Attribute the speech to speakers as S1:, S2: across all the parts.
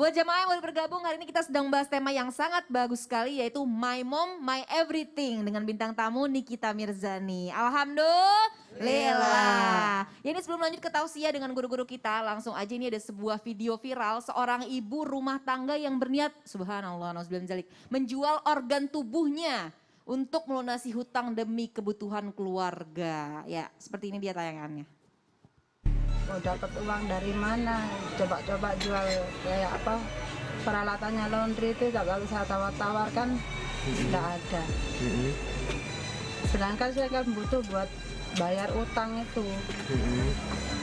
S1: Buat jamaah yang baru bergabung, hari ini kita sedang bahas tema yang sangat bagus sekali, yaitu My Mom, My Everything dengan bintang tamu Nikita Mirzani. Alhamdulillah. Ya, ini sebelum lanjut ke tausiah dengan guru-guru kita, langsung aja ini ada sebuah video viral seorang ibu rumah tangga yang berniat, subhanallah, nauzubillah min dzalik, menjual organ tubuhnya untuk melunasi hutang demi kebutuhan keluarga. Ya, seperti ini dia tayangannya.
S2: Mau dapat uang dari mana? Coba-coba jual kayak apa, peralatannya laundry itu kalau saya tawar-tawarkan tidak ada. Sedangkan saya kan butuh buat bayar utang itu.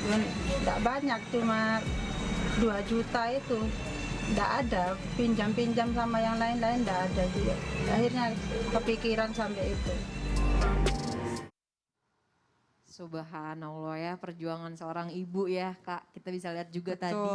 S2: Tidak banyak, cuma 2 juta itu. Tidak ada, pinjam-pinjam sama yang lain-lain tidak ada juga. Akhirnya kepikiran sampai itu.
S1: Subhanallah ya, perjuangan seorang ibu ya Kak. Kita bisa lihat juga
S3: Betul.
S1: tadi.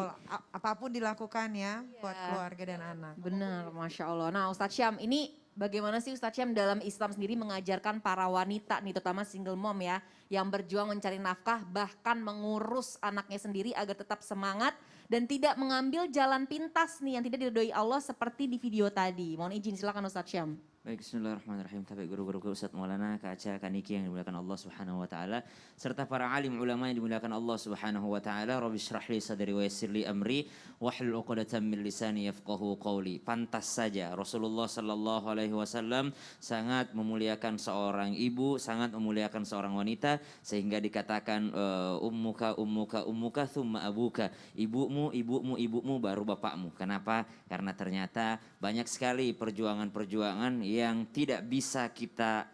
S3: Apapun dilakukan ya buat keluarga dan anak.
S1: Benar, Masya Allah. Nah Ustadz Syam, ini bagaimana sih Ustadz Syam dalam Islam sendiri mengajarkan para wanita nih, terutama single mom ya, yang berjuang mencari nafkah, bahkan mengurus anaknya sendiri agar tetap semangat dan tidak mengambil jalan pintas nih yang tidak diridhoi Allah seperti di video tadi. Mohon izin, silakan Ustadz Syam.
S4: Baik, bismillahirrahmanirrahim. Tapi guru-guru Ustadz Maulana, Kak Aca, Kak Niki yang dimuliakan Allah Subhanahu wa taala, serta para alim ulama yang dimuliakan Allah Subhanahu wa taala. Rabbi shrah li sadri wa yassir li amri wahlul 'uqdatam min lisani yafqahu qawli. Pantas saja Rasulullah sallallahu alaihi wasallam sangat memuliakan seorang ibu, sangat memuliakan seorang wanita sehingga dikatakan ummuka ummuka ummuka tsumma abuka. Ibumu baru bapakmu. Kenapa? Karena ternyata banyak sekali perjuangan-perjuangan yang tidak bisa kita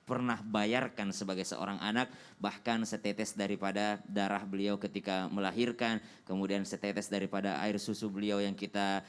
S4: pernah bayarkan sebagai seorang anak, bahkan setetes daripada darah beliau ketika melahirkan, kemudian setetes daripada air susu beliau yang kita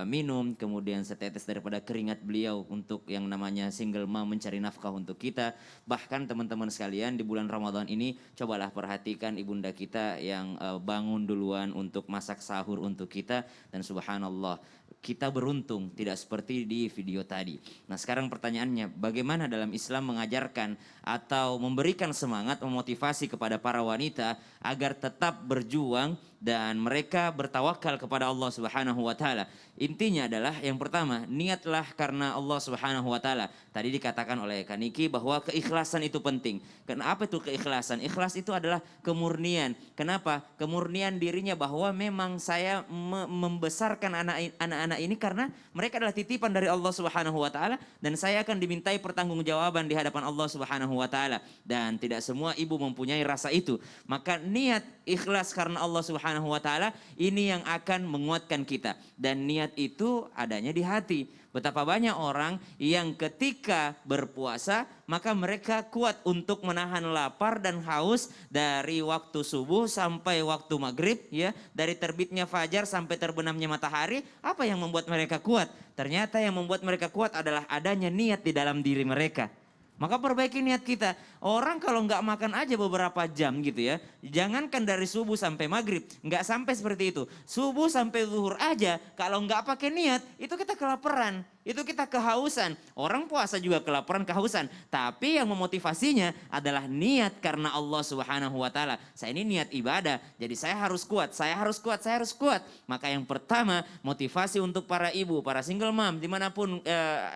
S4: minum, kemudian setetes daripada keringat beliau untuk yang namanya single mom mencari nafkah untuk kita. Bahkan teman-teman sekalian, di bulan Ramadan ini cobalah perhatikan ibunda kita yang bangun duluan untuk masak sahur untuk kita, dan subhanallah kita beruntung tidak seperti di video tadi. Nah sekarang pertanyaannya, bagaimana dalam Islam mengajarkan atau memberikan semangat, memotivasi kepada para wanita agar tetap berjuang dan mereka bertawakal kepada Allah Subhanahu wa taala. Intinya adalah yang pertama, niatlah karena Allah Subhanahu wa taala. Tadi dikatakan oleh Kak Niki bahwa keikhlasan itu penting. Kenapa itu keikhlasan? Ikhlas itu adalah kemurnian. Kenapa? Kemurnian dirinya bahwa memang saya membesarkan anak-anak ini karena mereka adalah titipan dari Allah Subhanahu wa taala dan saya akan dimintai pertanggungjawaban di hadapan Allah Subhanahu wa taala, dan tidak semua ibu mempunyai rasa itu. Maka niat ikhlas karena Allah Subhanahu wa taala ini yang akan menguatkan kita, dan niat itu adanya di hati. Betapa banyak orang yang ketika berpuasa maka mereka kuat untuk menahan lapar dan haus dari waktu subuh sampai waktu maghrib ya, dari terbitnya fajar sampai terbenamnya matahari. Apa yang membuat mereka kuat? Ternyata yang membuat mereka kuat adalah adanya niat di dalam diri mereka. Maka perbaiki niat kita. Orang kalau nggak makan aja beberapa jam gitu ya, jangankan dari subuh sampai maghrib, nggak sampai seperti itu. Subuh sampai zuhur aja, kalau nggak pakai niat, itu kita kelaparan. Itu kita kehausan. Orang puasa juga kelaparan, kehausan. Tapi yang memotivasinya adalah niat karena Allah Subhanahu wa taala. Saya ini niat ibadah, jadi saya harus kuat, saya harus kuat, saya harus kuat. Maka yang pertama, motivasi untuk para ibu, para single mom, dimanapun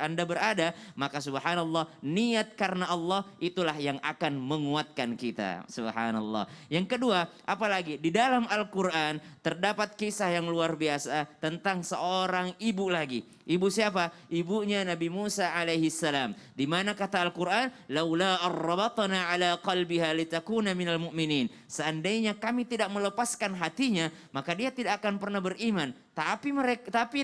S4: Anda berada, maka subhanallah, niat karena Allah itulah yang akan menguatkan kita. Subhanallah. Yang kedua, apalagi di dalam Al-Quran terdapat kisah yang luar biasa tentang seorang ibu lagi. Ibu siapa? Ibunya Nabi Musa alaihi salam. Di mana kata Al-Quran, laula arrabatna ala qalbiha litakuna minal mu'minin. Seandainya kami tidak melepaskan hatinya, maka dia tidak akan pernah beriman. Tapi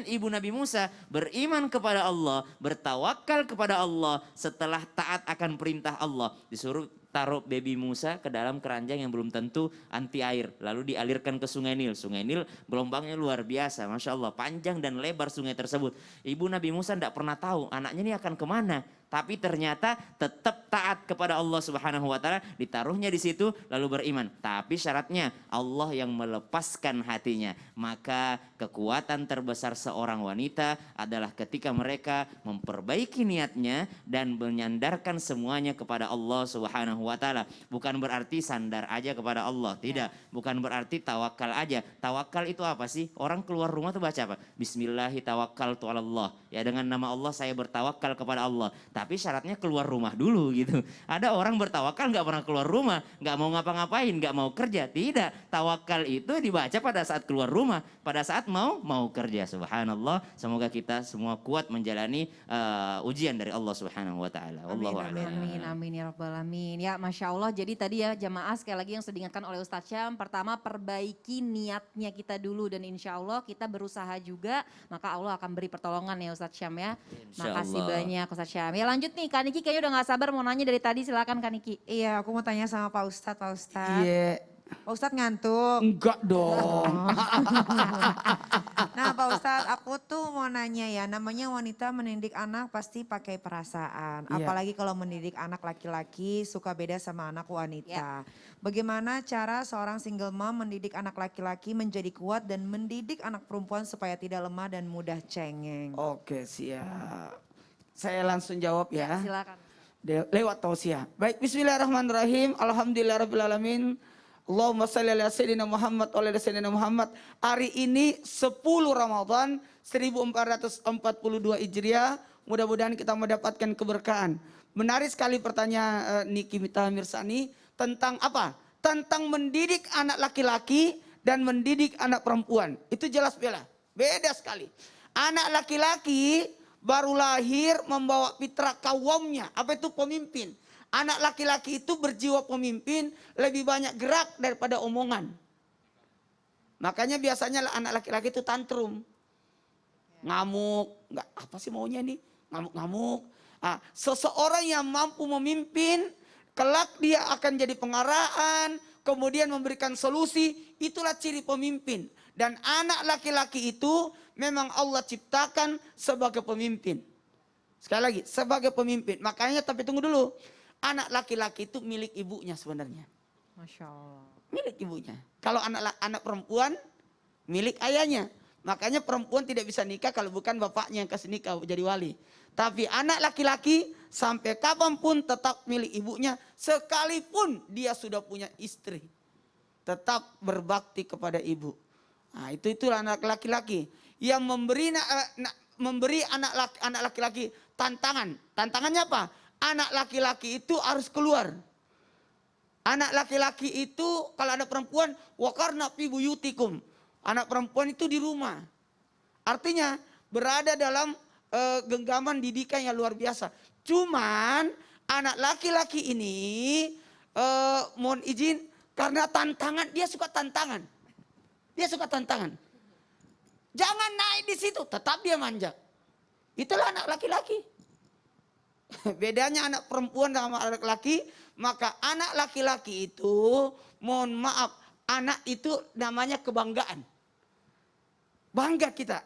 S4: ibu Nabi Musa beriman kepada Allah, bertawakal kepada Allah setelah taat akan perintah Allah. Disuruh taruh baby Musa ke dalam keranjang yang belum tentu anti air, lalu dialirkan ke Sungai Nil. Sungai Nil gelombangnya luar biasa, Masya Allah, panjang dan lebar sungai tersebut. Ibu Nabi Musa tidak pernah tahu anaknya ini akan kemana. tapi ternyata tetap taat kepada Allah Subhanahu wa taala, ditaruhnya di situ lalu beriman. Tapi syaratnya Allah yang melepaskan hatinya. Maka kekuatan terbesar seorang wanita adalah ketika mereka memperbaiki niatnya dan menyandarkan semuanya kepada Allah Subhanahu wa taala. Bukan berarti sandar aja kepada Allah, tidak. Bukan berarti tawakal aja. Tawakal itu apa sih? Orang keluar rumah tuh baca apa? Bismillahi tawakkaltu 'alallah. Ya, dengan nama Allah saya bertawakal kepada Allah. Tapi syaratnya keluar rumah dulu gitu. Ada orang bertawakal nggak pernah keluar rumah, nggak mau ngapa-ngapain, nggak mau kerja. Tidak, tawakal itu dibaca pada saat keluar rumah, pada saat mau kerja. Subhanallah. Semoga kita semua kuat menjalani ujian dari Allah Subhanahu wa taala. Wallahu a'lam.
S1: Amin, amin ya rabbal alamin. Ya, Masya Allah. Jadi tadi ya jamaah sekali lagi yang sudah diingatkan oleh Ustadz Syam. Pertama, perbaiki niatnya kita dulu dan insya Allah kita berusaha juga. Maka Allah akan beri pertolongan ya Ustadz Syam ya.
S4: Insya
S1: Makasih
S4: Allah.
S1: banyak Ustadz Syam. Ya lanjut nih, Kak Niki kayaknya udah gak sabar mau nanya dari tadi. Silakan Kak Niki.
S3: Iya, aku mau tanya sama Pak Ustadz, Pak Ustadz.
S5: Iya.
S3: Pak Ustadz ngantuk.
S5: Enggak dong.
S3: Nah Pak Ustadz, aku tuh mau nanya ya, namanya wanita mendidik anak pasti pakai perasaan.
S5: Iya.
S3: Apalagi kalau mendidik anak laki-laki suka beda sama anak wanita. Bagaimana cara seorang single mom mendidik anak laki-laki menjadi kuat dan mendidik anak perempuan supaya tidak lemah dan mudah cengeng?
S5: Oke, siap. Saya langsung jawab ya.
S1: Silakan.
S5: Lewat tausiah. Baik, bismillahirrahmanirrahim. Alhamdulillahirrahmanirrahim. Allahumma salli ala Sayyidina Muhammad wa ala Sayyidina Muhammad. Hari ini 10 Ramadan 1442 Hijriah. Mudah-mudahan kita mendapatkan keberkahan. Menarik sekali pertanyaan Niki Mita Mirsani tentang apa? Tentang mendidik anak laki-laki dan mendidik anak perempuan. Itu jelas beda sekali. Anak laki-laki baru lahir membawa fitrah kawamnya. Apa itu pemimpin? Anak laki-laki itu berjiwa pemimpin, lebih banyak gerak daripada omongan. Makanya biasanya anak laki-laki itu tantrum. Ngamuk, nggak apa sih maunya nih? Ngamuk-ngamuk. Nah, seseorang yang mampu memimpin, kelak dia akan jadi pengarahan, kemudian memberikan solusi, itulah ciri pemimpin. Dan anak laki-laki itu memang Allah ciptakan sebagai pemimpin. Sekali lagi, sebagai pemimpin. Makanya tapi tunggu dulu. Anak laki-laki itu milik ibunya sebenarnya.
S3: Masya Allah.
S5: Milik ibunya. Kalau anak perempuan milik ayahnya. Makanya perempuan tidak bisa nikah kalau bukan bapaknya yang kasih nikah jadi wali. Tapi anak laki-laki sampai kapanpun tetap milik ibunya. Sekalipun dia sudah punya istri. Tetap berbakti kepada ibu. Nah, itulah anak laki-laki. Yang memberi anak laki-laki tantangan. Tantangannya apa? Anak laki-laki itu harus keluar. Anak laki-laki itu kalau anak perempuan waqarna fi buyutikum. Anak perempuan itu di rumah. Artinya berada dalam genggaman didikan yang luar biasa. Cuman anak laki-laki ini mohon izin karena tantangan, dia suka tantangan. Dia suka tantangan. Jangan naik di situ, tetap dia manja. Itulah anak laki-laki. Bedanya anak perempuan sama anak laki, maka anak laki-laki itu, mohon maaf, anak itu namanya kebanggaan. Bangga kita.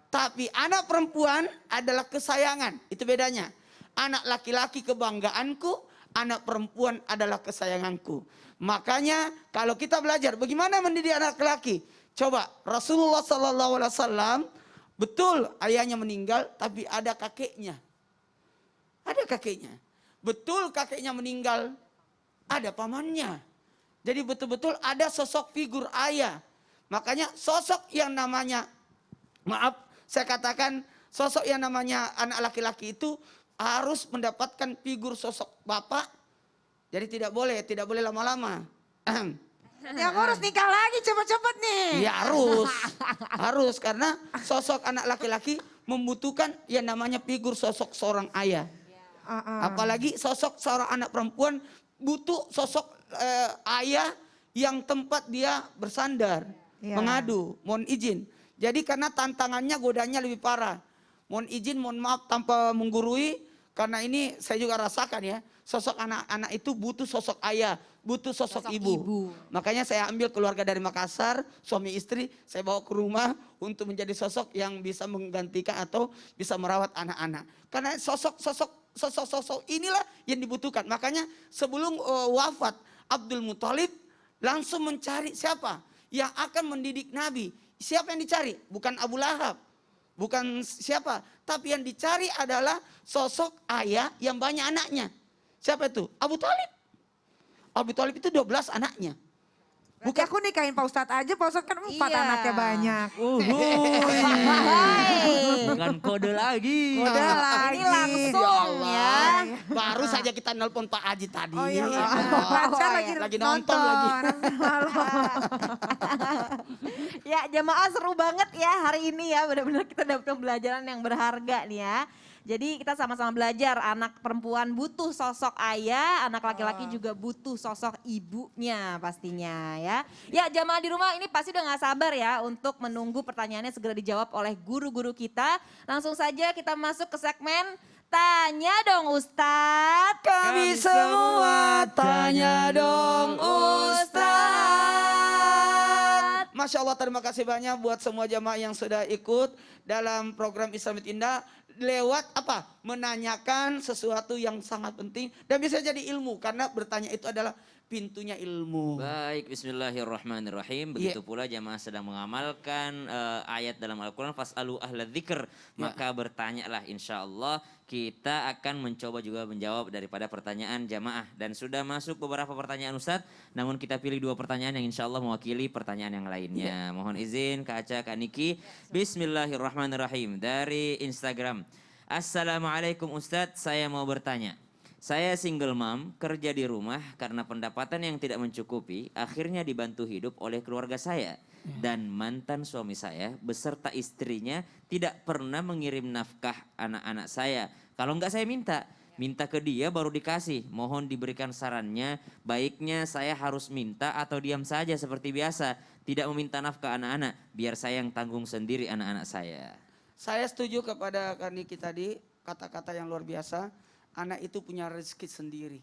S5: Tapi anak perempuan adalah kesayangan, itu bedanya. Anak laki-laki kebanggaanku, anak perempuan adalah kesayanganku. Makanya kalau kita belajar bagaimana mendidik anak laki, coba Rasulullah SAW betul ayahnya meninggal, tapi ada kakeknya. Ada kakeknya. Betul kakeknya meninggal, ada pamannya. Jadi betul-betul ada sosok figur ayah. Makanya sosok yang namanya, maaf saya katakan sosok yang namanya anak laki-laki itu harus mendapatkan figur sosok bapak. Jadi tidak boleh lama-lama.
S3: Ya aku harus nikah lagi cepet-cepet nih.
S5: Ya harus karena sosok anak laki-laki membutuhkan yang namanya figur sosok seorang ayah. Apalagi sosok seorang anak perempuan butuh sosok ayah yang tempat dia bersandar, mengadu, mohon izin. Jadi karena tantangannya godanya lebih parah. Mohon izin, mohon maaf tanpa menggurui, karena ini saya juga rasakan ya. Sosok anak-anak itu butuh sosok ayah, butuh sosok ibu. Makanya saya ambil keluarga dari Makassar, suami istri, saya bawa ke rumah untuk menjadi sosok yang bisa menggantikan atau bisa merawat anak-anak. Karena sosok sosok-sosok inilah yang dibutuhkan. Makanya sebelum wafat Abdul Muthalib langsung mencari siapa yang akan mendidik Nabi. Siapa yang dicari? Bukan Abu Lahab. Bukan siapa. Tapi yang dicari adalah sosok ayah yang banyak anaknya. Siapa itu? Abu Thalib. Abu Thalib itu 12 anaknya.
S3: Bukan aku nikahin Pak Ustadz aja, Pak Ustadz kan 4
S1: Iya.
S3: anaknya banyak.
S4: Bukan kode lagi.
S3: Kode lagi.
S1: Ini langsung ya.
S5: Baru saja kita nelpon Pak Haji tadi.
S3: Oh iya,
S5: Oh,
S3: pacar
S5: lagi nonton lagi.
S1: Ya jamaah seru banget ya hari ini ya, benar-benar kita dapat pembelajaran yang berharga nih ya. Jadi kita sama-sama belajar, anak perempuan butuh sosok ayah, anak laki-laki juga butuh sosok ibunya pastinya ya. Ya jamaah di rumah ini pasti udah gak sabar ya untuk menunggu pertanyaannya segera dijawab oleh guru-guru kita. Langsung saja kita masuk ke segmen Tanya Dong Ustadz.
S5: Kami semua tanya dong Ustadz. Masya Allah, terima kasih banyak buat semua jamaah yang sudah ikut dalam program Islamit Indah. Lewat apa? Menanyakan sesuatu yang sangat penting dan bisa jadi ilmu. Karena bertanya itu adalah pintunya ilmu.
S4: Baik, bismillahirrahmanirrahim. Begitu pula jamaah sedang mengamalkan ayat dalam Al-Quran. Fas'alu ahla dzikr. Maka bertanyalah, insya Allah kita akan mencoba juga menjawab daripada pertanyaan jamaah. Dan sudah masuk beberapa pertanyaan Ustadz. Namun kita pilih 2 pertanyaan yang insya Allah mewakili pertanyaan yang lainnya. Mohon izin Kak Aca, Kak Niki. Bismillahirrahmanirrahim. Dari Instagram. Assalamualaikum Ustadz, saya mau bertanya. Saya single mom, kerja di rumah karena pendapatan yang tidak mencukupi, akhirnya dibantu hidup oleh keluarga saya. Dan mantan suami saya beserta istrinya tidak pernah mengirim nafkah anak-anak saya. Kalau enggak saya minta ke dia baru dikasih. Mohon diberikan sarannya, baiknya saya harus minta atau diam saja seperti biasa. Tidak meminta nafkah anak-anak, biar saya yang tanggung sendiri anak-anak saya.
S5: Saya setuju kepada Kak Niki tadi, kata-kata yang luar biasa. Anak itu punya rezeki sendiri.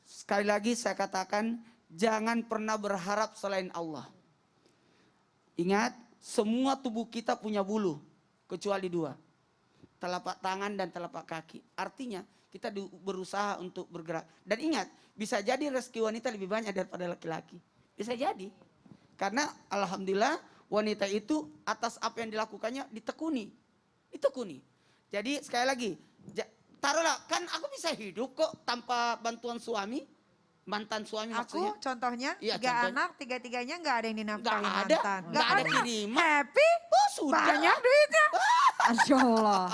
S5: Sekali lagi saya katakan, jangan pernah berharap selain Allah. Ingat, semua tubuh kita punya bulu, kecuali 2. Telapak tangan dan telapak kaki. Artinya kita berusaha untuk bergerak. Dan ingat, bisa jadi rezeki wanita lebih banyak daripada laki-laki. Bisa jadi. Karena alhamdulillah wanita itu atas apa yang dilakukannya ditekuni. Ditekuni. Jadi sekali lagi, taruhlah, kan aku bisa hidup kok tanpa bantuan suami, mantan suami maksudnya.
S3: Aku contohnya,
S5: Iya,
S3: 3
S5: contohnya.
S3: anak, 3-tiganya nggak ada yang dinafkahi
S5: Nggak ada,
S3: mantan.
S5: nggak ada kiriman.
S3: Happy,
S5: Oh sudah.
S3: banyak duitnya.
S1: Masya Allah.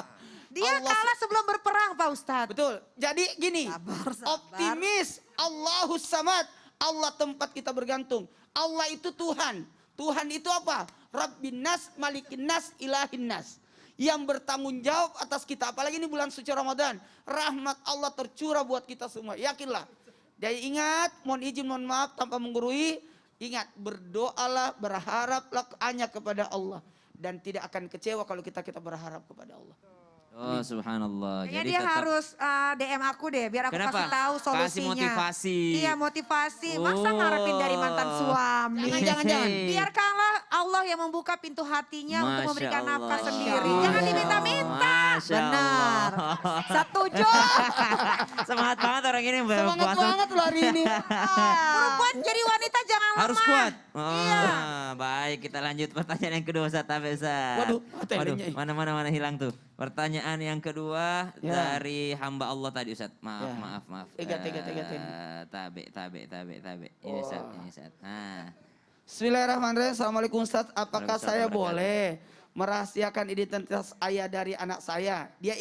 S3: Dia
S5: Allah
S3: kalah sebelum berperang Pak Ustadz.
S5: Betul. Jadi gini,
S1: Sabar.
S5: optimis, Allahus Samad, Allah tempat kita bergantung. Allah itu Tuhan. Tuhan itu apa? Rabbin Nas, Malikin Nas, Ilahin Nas. Yang bertanggung jawab atas kita. Apalagi ini bulan suci Ramadan. Rahmat Allah tercurah buat kita semua. Yakinlah. Jadi ingat, mohon izin, mohon maaf tanpa menggurui. Ingat, berdoalah, berharaplah hanya kepada Allah. Dan tidak akan kecewa kalau kita berharap kepada Allah.
S4: Oh subhanallah.
S3: Kayaknya
S4: Jadi
S3: dia
S4: tetap-
S3: harus DM aku deh, biar aku
S4: Kenapa?
S3: kasih tahu solusinya.
S4: Kasih motivasi.
S3: Iya, motivasi. Masa
S4: Oh.
S3: ngarepin dari mantan suami?
S5: Jangan.
S3: Biarkanlah Allah yang membuka pintu hatinya untuk
S4: Masya
S3: memberikan nafkah
S4: Allah.
S3: sendiri. Jangan diminta-minta.
S4: Masya
S1: Benar.
S4: Allah.
S1: Setuju.
S4: Semangat banget orang ini.
S5: Semangat
S4: puasa.
S5: banget loh hari ini.
S3: Perempuan jadi wanita jangan lemah.
S4: Harus kuat. Oh,
S3: Iya.
S4: Baik, kita lanjut pertanyaan yang kedua Ustaz. Tabe, Ustaz.
S5: Waduh,
S4: Waduh,
S5: telenya.
S4: mana hilang tuh. Pertanyaan yang kedua
S5: Ya.
S4: dari hamba Allah tadi Ustaz. Maaf,
S5: Ya.
S4: maaf.
S5: Tiga.
S4: Tabe. Ini Ustaz. Nah.
S5: Bismillahirrahmanirrahim. Assalamualaikum Ustaz. Apakah
S4: Waalaikumsalam
S5: saya
S4: warahmatullahi
S5: boleh merahasiakan identitas ayah dari anak saya? Dia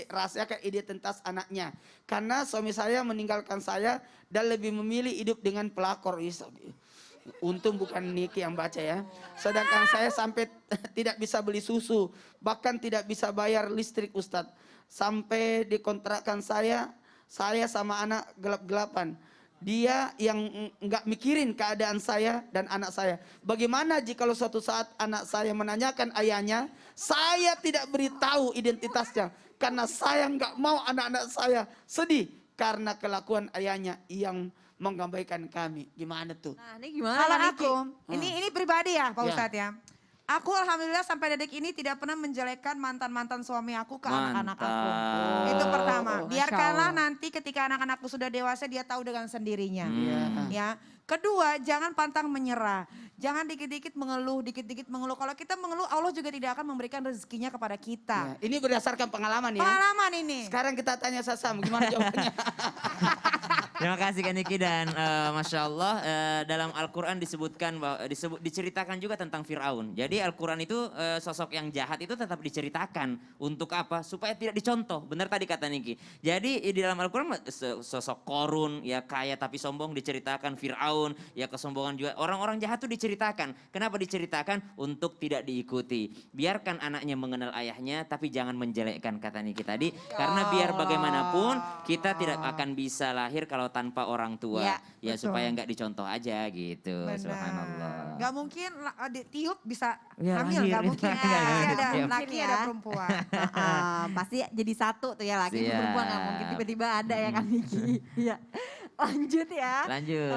S5: rahasiakan identitas anaknya. Karena suami saya meninggalkan saya dan lebih memilih hidup dengan pelakor. Untung bukan Niki yang baca ya. Sedangkan saya sampai tidak bisa beli susu. Bahkan tidak bisa bayar listrik Ustadz. Sampai dikontrakkan saya sama anak gelap-gelapan. Dia yang nggak mikirin keadaan saya dan anak saya. Bagaimana jika suatu saat anak saya menanyakan ayahnya, saya tidak beritahu identitasnya. Karena saya nggak mau anak-anak saya sedih karena kelakuan ayahnya yang menggabaikan kami. Gimana tuh?
S1: Nah ini gimana
S3: Kalau
S1: Niki?
S3: aku, ini pribadi ya Pak
S5: Ya.
S3: Ustadz ya. Aku alhamdulillah sampai detik ini tidak pernah menjelekkan mantan-mantan suami aku ke anak-anak aku.
S4: Mantap.
S3: Itu pertama.
S1: Masya
S3: Biarkanlah
S1: Allah.
S3: nanti ketika anak-anakku sudah dewasa dia tahu dengan sendirinya.
S4: Hmm.
S3: Ya. Kedua, jangan pantang menyerah. Jangan dikit-dikit mengeluh, dikit-dikit mengeluh. Kalau kita mengeluh, Allah juga tidak akan memberikan rezekinya kepada kita.
S5: Ya, ini berdasarkan pengalaman ya.
S3: Pengalaman ini.
S5: Sekarang kita tanya Sasam, gimana jawabannya?
S4: Terima kasih Kak Niki dan Masya Allah dalam Al-Quran disebutkan bahwa diceritakan juga tentang Fir'aun. Jadi Al-Quran itu sosok yang jahat itu tetap diceritakan. Untuk apa? Supaya tidak dicontoh. Benar tadi kata Niki. Jadi di dalam Al-Quran sosok Korun ya kaya tapi sombong diceritakan. Fir'aun ya kesombongan juga. Orang-orang jahat itu diceritakan. Kenapa diceritakan? Untuk tidak diikuti. Biarkan anaknya mengenal ayahnya tapi jangan menjelekkan kata Niki tadi. Karena biar bagaimanapun kita tidak akan bisa lahir kalau tanpa orang tua.
S1: Ya,
S4: Ya supaya nggak dicontoh aja gitu. Subhanallah.
S3: Gak mungkin tiup bisa
S4: Ya,
S3: hamil,
S4: lahir.
S3: gak mungkin.
S4: Nggak
S3: Pasti
S4: mungkin.
S3: ada
S4: Ya.
S3: laki
S1: Ya.
S3: ada perempuan.
S1: Pasti jadi satu tuh ya laki
S4: Siap.
S1: perempuan nggak mungkin tiba-tiba ada ya kan Niki. Iya. Lanjut ya.
S4: Lanjut.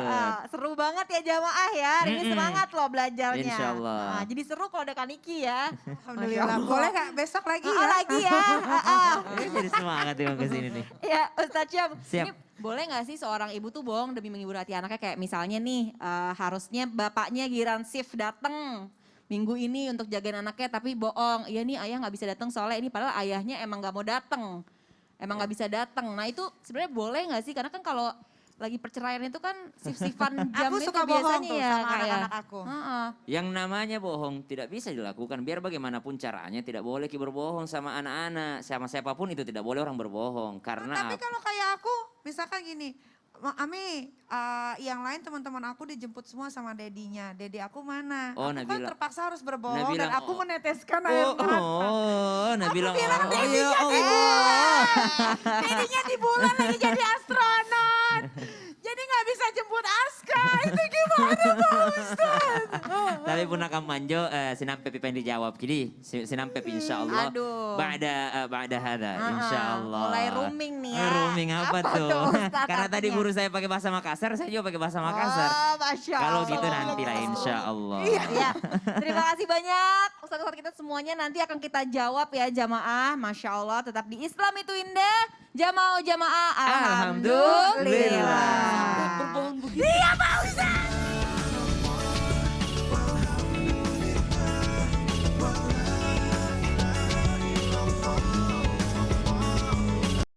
S1: Seru banget ya jamaah ya. Hari ini semangat loh belajarnya.
S4: Insya Allah.
S1: Nah, jadi seru kalau ada Kak Niki ya.
S3: Alhamdulillah. Boleh gak besok lagi ya?
S1: Lagi ya.
S4: Ini jadi semangat ya ke sini nih.
S1: Ya Ustaz Syam,
S4: Siap.
S1: ini boleh gak sih seorang ibu tuh bohong demi menghibur hati anaknya kayak misalnya nih harusnya bapaknya giran shift dateng minggu ini untuk jagain anaknya tapi bohong. Iya nih ayah gak bisa datang soalnya ini padahal ayahnya emang gak mau datang. Emang gak bisa datang. Nah itu sebenarnya boleh gak sih? Karena kan kalau lagi perceraian itu kan sif-sifan jam
S3: Aku
S1: itu
S3: suka bohong
S1: biasanya
S3: tuh
S1: ya
S3: sama
S1: Kak, ya.
S3: anak-anak aku.
S1: Heeh.
S4: Yang namanya bohong tidak bisa dilakukan. Biar bagaimanapun caranya tidak boleh berbohong sama anak-anak. Sama siapapun itu tidak boleh orang berbohong. Karena
S3: Tapi kalau kayak aku, misalkan gini, Ami, yang lain teman-teman aku dijemput semua sama dedinya. Dedi aku mana?
S4: Oh,
S3: Aku kan
S4: Nabila.
S3: terpaksa harus berbohong
S4: Nabila,
S3: dan aku
S4: oh.
S3: meneteskan air mata.
S4: Nabila.
S3: bilang,
S4: oh,
S3: "Dedinya
S4: ya
S3: di
S4: Allah.
S3: Dedinya di bulan lagi jadi astronot. Jadi nggak bisa jemput Aska. Itu gimana Pak Ustaz?
S4: Tapi pun akan manjo sinam Pepi pengen dijawab. Jadi sinam Pepi insya Allah.
S1: Aduh.
S4: Ba'da hada insya Allah.
S1: Mulai rooming nih ya.
S4: Rooming apa,
S1: Apa
S4: tuh?
S1: tuh, Ustaz,
S4: Karena tadi
S1: artinya?
S4: guru saya pakai bahasa Makassar, saya juga pakai bahasa Makassar.
S1: Oh, Masya
S4: Kalau
S1: Allah.
S4: gitu nanti lah insya Allah.
S1: Iya, terima kasih banyak. Ustaz-ustaz kita semuanya nanti akan kita jawab ya jamaah. Masya Allah tetap di Islam itu indah. Jamaah,
S4: Alhamdulillah.
S5: Berbohong begitu.